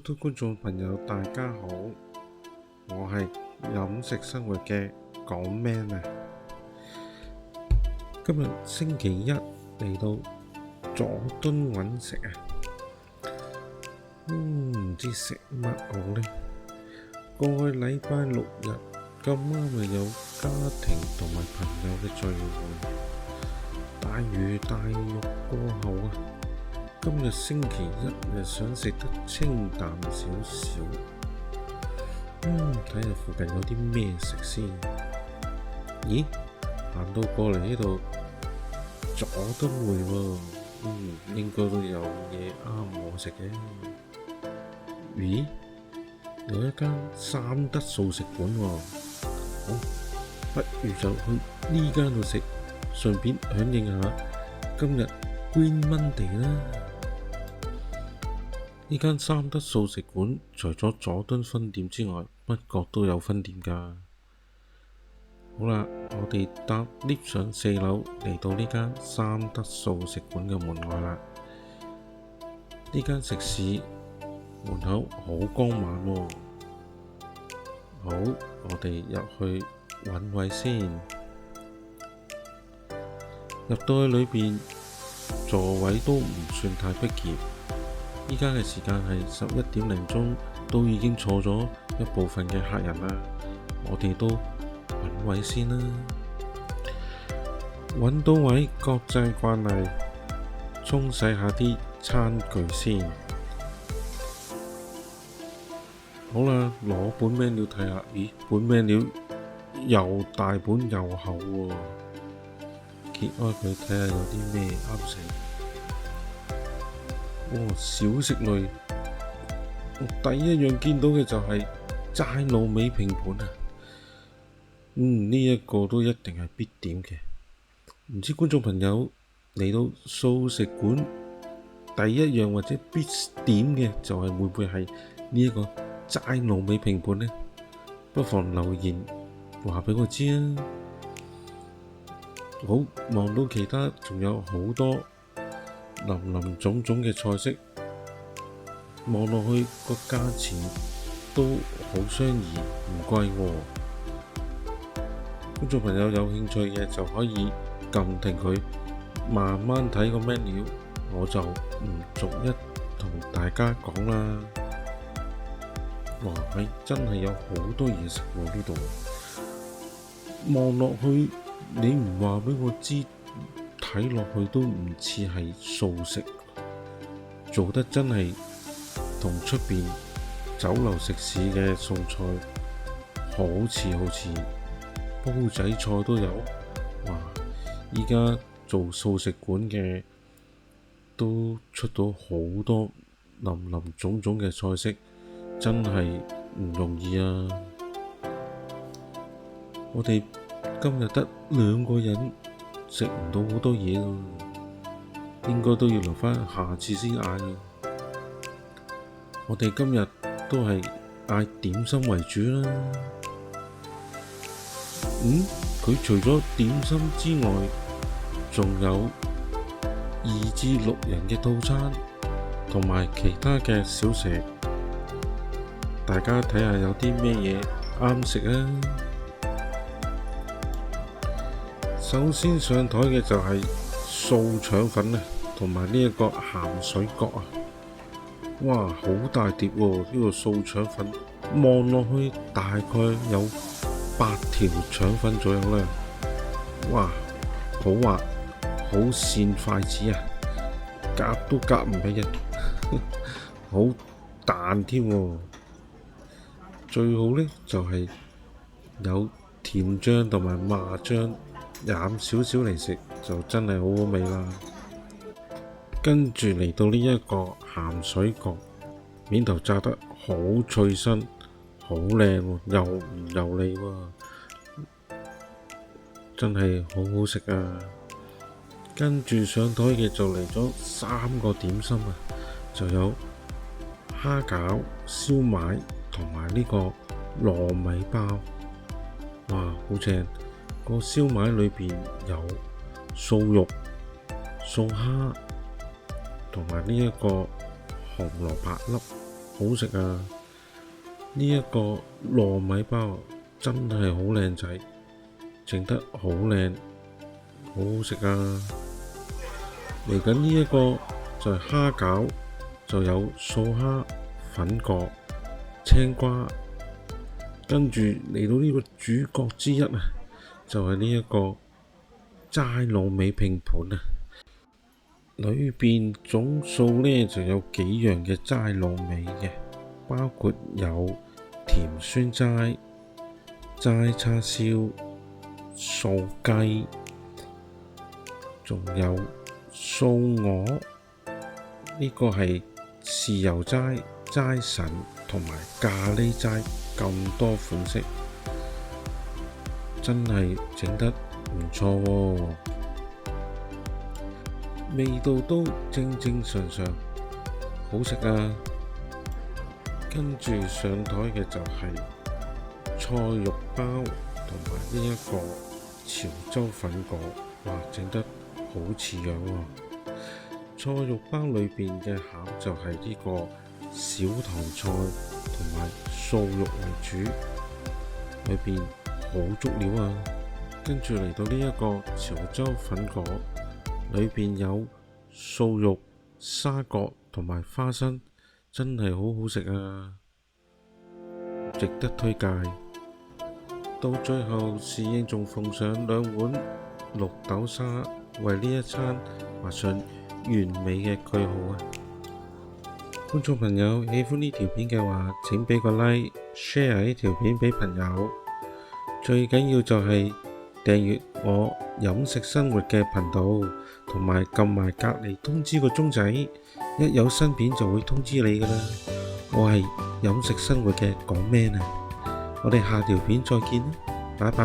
多觀眾朋友大家好，我係飲食生活嘅港 man 啊。今日星期一嚟到佐敦揾食啊，唔知食乜好呢？過去禮拜六日咁啱咪有家庭同埋朋友嘅聚會，大魚大肉過後啊，今日星期一又想食得清淡少少，睇下附近有啲咩食先。咦，行到過嚟呢度佐敦會喎，應該都有嘢啱我食嘅。咦，有一間三德素食館喎，好，不如就去呢間度食，順便響應下今日 Green Monday 啦。呢間三德素食館除咗佐敦分店之外，北角都有分店㗎。好啦，我哋搭 lift 上4樓嚟到呢間三德素食館嘅門外啦。呢間食肆門口好光猛喎。好，我哋入去揾位先。入到去裏邊，座位都唔算太逼傑。依家嘅時間係11點零鐘，都已經坐咗一部分嘅客人啦。我哋都揾位先啦。揾到位，國際慣例，沖洗下啲餐具先。好啦，攞本 menu 睇下。咦，本 menu 又大本又厚喎。揭開佢睇下有啲咩啱食。小食類，我第一樣見到嘅就係齋糯米拼盤啊！呢一個都一定係必點嘅。唔知觀眾朋友嚟到素食館第一樣或者必點嘅就係會唔會係呢一個齋糯米拼盤呢？不妨留言話俾我知啊！好，望到其他仲有好多林林總總嘅菜式，望落去個價錢都好相宜，唔貴喎。觀眾朋友有興趣嘅就可以撳停佢，慢慢睇個 menu，我就唔逐一同大家講啦。哇，真係有好多嘢食喎呢度。望落去，你唔話俾我知，睇落去都唔似係素食，做得真係同出邊酒樓食肆嘅餸菜好似煲仔菜都有。哇！依家做素食館嘅都出到好多林林總總嘅菜式，真係唔容易啊！我哋今日得2個人，食唔到好多嘢咯，應該都要留返下次先嗌。我哋今日都係嗌點心為主啦。佢除咗點心之外，仲有2至6人嘅套餐，同埋其他嘅小食。大家睇下有啲咩嘢啱食啊！首先上台嘅就係素腸粉啊，同埋呢一個鹹水角啊。哇，好大碟喎！呢個素腸粉望落去大概有8條腸粉左右啦。哇，好滑，好跣筷子啊，夾都夾唔起啊，好彈添喎。最好呢就係有甜醬同埋麻醬，飲少少嚟食就真係好好味啦。跟住嚟到呢一個鹹水角，面頭炸得好脆身，好靚喎，又唔油膩喎，真係好好食啊！跟住上台嘅就嚟咗3個點心啊，就有蝦餃、燒賣同埋呢個糯米包。哇，好正！個燒賣裏邊有素肉、素蝦同埋呢一個紅蘿蔔粒，好食啊！呢一個糯米包真係好靚仔，整得好靚，好好食啊！嚟緊呢一個就係蝦餃，就有素蝦、粉角、青瓜，跟住嚟到呢個主角之一啊，就係呢一個齋滷味拼盤啊！裏邊總數呢就有幾樣嘅齋滷味嘅，包括有甜酸齋、齋叉燒、素雞，仲有素鵝，呢個係豉油齋、齋腎同埋咖喱齋，咁多款式，真係整得唔錯喎，味道都正正常常，好食啊！跟住上台嘅就係菜肉包同埋呢一個潮州粉果，哇，整得好似樣喎！菜肉包裏邊嘅餡就係呢個小棠菜同埋素肉為主，裏邊好足料啊！跟住嚟到呢一個潮州粉果，裏邊有素肉、沙葛同埋花生，真係好好食啊！值得推介。到最後，侍應仲奉上2碗綠豆沙，為呢一餐畫上完美嘅句號啊！觀眾朋友喜歡呢條片嘅話，請俾個 like、share 呢條片俾朋友。最緊要就係訂閱我飲食生活嘅頻道，同埋撳埋隔離通知個鐘仔，一有新片就會通知你㗎啦。我係飲食生活嘅港 man啊！我哋下條片再見啦，拜拜。